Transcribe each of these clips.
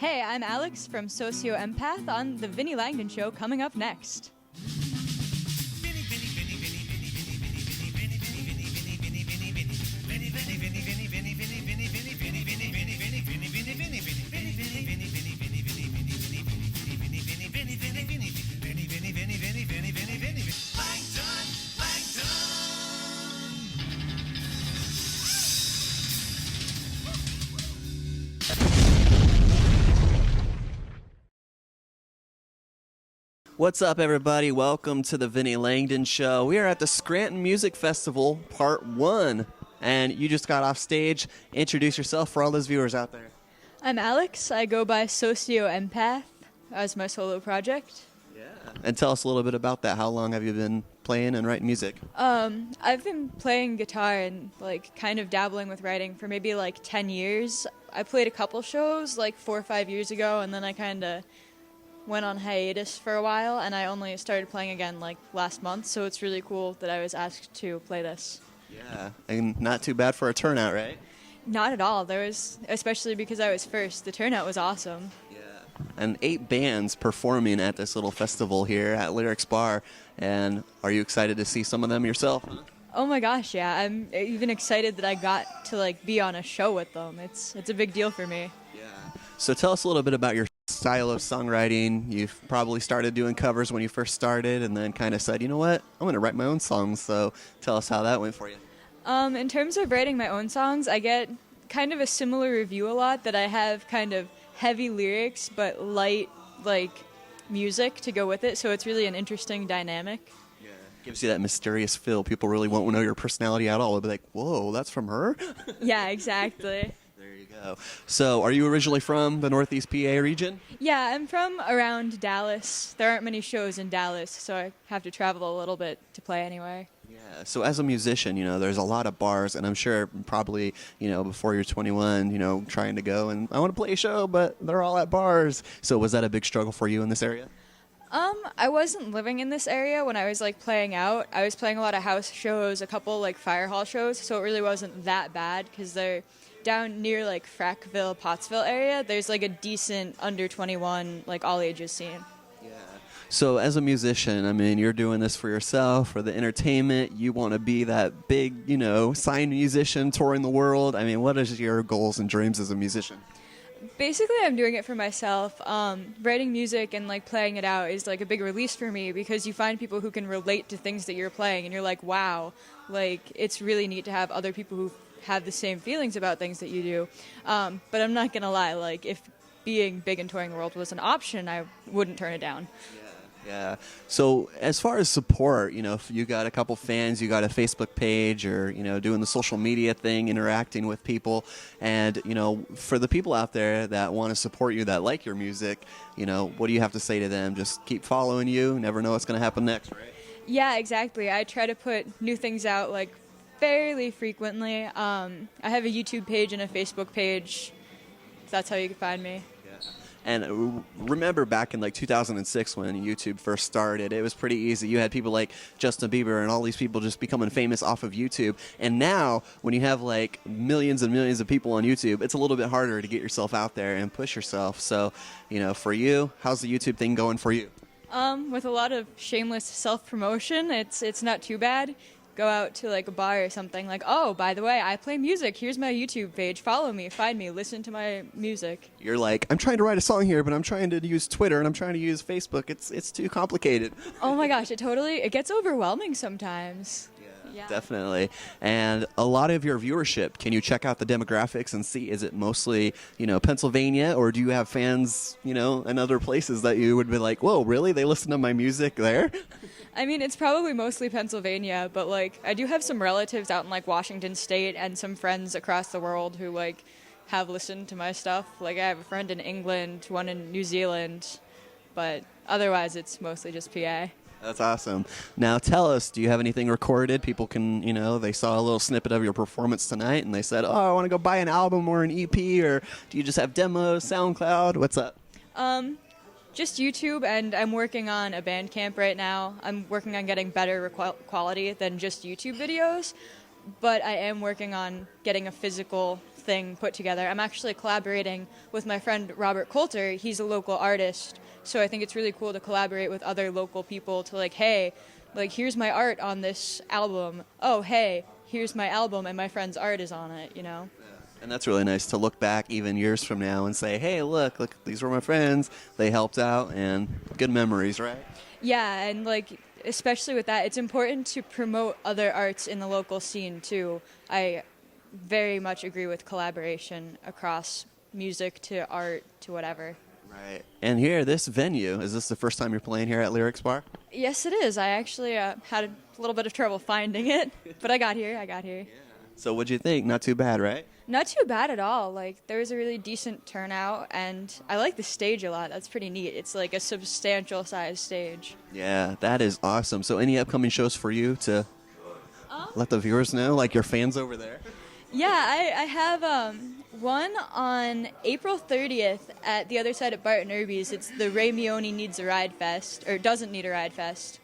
Hey, I'm Alex from SocioEmpath on the Vinnie Langdon Show coming up next. What's up, everybody? Welcome to the Vinnie Langdon Show. We are at the Scranton Music Festival, Part 1, and you just got off stage. Introduce yourself for all those viewers out there. I'm Alex. I go by SocioEmpath as my solo project. Yeah. And tell us a little bit about that. How long have you been playing and writing music? I've been playing guitar and kind of dabbling with writing for maybe 10 years. I played a couple shows 4 or 5 years ago, and then I kind of went on hiatus for a while, and I only started playing again last month, so it's really cool that I was asked to play this. Yeah, and not too bad for a turnout, right? Not at all. Especially because I was first, the turnout was awesome. Yeah. And 8 bands performing at this little festival here at Lyrics Bar, and are you excited to see some of them yourself? Oh my gosh, yeah. I'm even excited that I got to be on a show with them. It's a big deal for me. Yeah. So tell us a little bit about your style of songwriting. You've probably started doing covers when you first started and then kind of said, you know what, I'm going to write my own songs. So tell us how that went for you. In terms of writing my own songs, I get kind of a similar review a lot, that I have kind of heavy lyrics but light music to go with it. So it's really an interesting dynamic. Yeah. Gives you that mysterious feel. People really won't know your personality at all. They'll be like, whoa, that's from her? Yeah, exactly. So, are you originally from the Northeast PA region? Yeah, I'm from around Dallas. There aren't many shows in Dallas, so I have to travel a little bit to play anywhere. Yeah, so as a musician, there's a lot of bars, and I'm sure probably, before you're 21, trying to go and I want to play a show, but they're all at bars. So was that a big struggle for you in this area? I wasn't living in this area when I was playing out. I was playing a lot of house shows, a couple fire hall shows, so it really wasn't that bad because they're down near Frackville, Pottsville area. There's a decent under 21 all ages scene. Yeah. So as a musician, I mean, you're doing this for yourself, for the entertainment. You want to be that big, signed musician touring the world. I mean, what is your goals and dreams as a musician? Basically, I'm doing it for myself. Writing music and playing it out is a big release for me because you find people who can relate to things that you're playing, and you're like, wow, it's really neat to have other people who have the same feelings about things that you do. But I'm not gonna lie, if being big and touring the world was an option, I wouldn't turn it down. Yeah. So as far as support, if you got a couple fans, you got a Facebook page, or doing the social media thing, interacting with people, and for the people out there that want to support you, that like your music, what do you have to say to them? Just keep following you. Never know what's going to happen next, right? Yeah, exactly. I try to put new things out fairly frequently. I have a YouTube page and a Facebook page. That's how you can find me. And remember back in 2006 when YouTube first started, it was pretty easy. You had people like Justin Bieber and all these people just becoming famous off of YouTube. And now when you have millions and millions of people on YouTube, it's a little bit harder to get yourself out there and push yourself. So, for you, how's the YouTube thing going for you? With a lot of shameless self-promotion, it's not too bad. Go out to a bar or something, oh, by the way, I play music. Here's my YouTube page. Follow me, find me, listen to my music. You're like, I'm trying to write a song here, but I'm trying to use Twitter and I'm trying to use Facebook. It's too complicated. Oh my gosh, it gets overwhelming sometimes. Yeah. Definitely. And a lot of your viewership, can you check out the demographics and see, is it mostly, Pennsylvania, or do you have fans, in other places that you would be like, whoa, really? They listen to my music there? I mean, it's probably mostly Pennsylvania, but I do have some relatives out in Washington State and some friends across the world who have listened to my stuff. I have a friend in England, one in New Zealand, but otherwise it's mostly just PA. That's awesome. Now tell us, do you have anything recorded? People can, they saw a little snippet of your performance tonight and they said, oh, I want to go buy an album or an EP, or do you just have demos, SoundCloud? What's up? Just YouTube, and I'm working on a Bandcamp right now. I'm working on getting better quality than just YouTube videos, but I am working on getting a physical thing put together. I'm actually collaborating with my friend Robert Coulter. He's a local artist, so I think it's really cool to collaborate with other local people to like, hey, like here's my art on this album. Oh, hey, here's my album and my friend's art is on it, you know? And that's really nice to look back even years from now and say, hey, look, these were my friends. They helped out, and good memories, right? Yeah, and like especially with that, it's important to promote other arts in the local scene too. I very much agree with collaboration across music to art to whatever. Right. And here, this venue, is this the first time you're playing here at Lyrics Bar? Yes, it is. I actually had a little bit of trouble finding it, but I got here. So what'd you think? Not too bad, right? Not too bad at all. Like, there was a really decent turnout, and I like the stage a lot. That's pretty neat. It's like a substantial sized stage. Yeah, that is awesome. So any upcoming shows for you to let the viewers know, like your fans over there? Yeah, I have one on April 30th at the other side of Barton Irby's. It's the Ray Mione Needs a Ride Fest, or Doesn't Need a Ride Fest,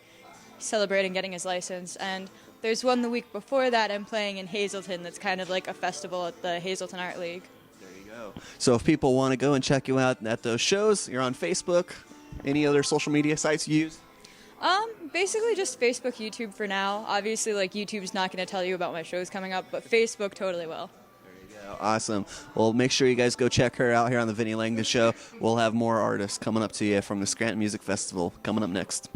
celebrating getting his license. And there's one the week before that I'm playing in Hazleton that's kind of like a festival at the Hazleton Art League. There you go. So if people want to go and check you out at those shows, you're on Facebook. Any other social media sites you use? Basically just Facebook, YouTube for now. Obviously, like, YouTube's not going to tell you about my shows coming up, but Facebook totally will. There you go. Awesome. Well, make sure you guys go check her out here on the Vinnie Langdon Show. We'll have more artists coming up to you from the Scranton Music Festival coming up next.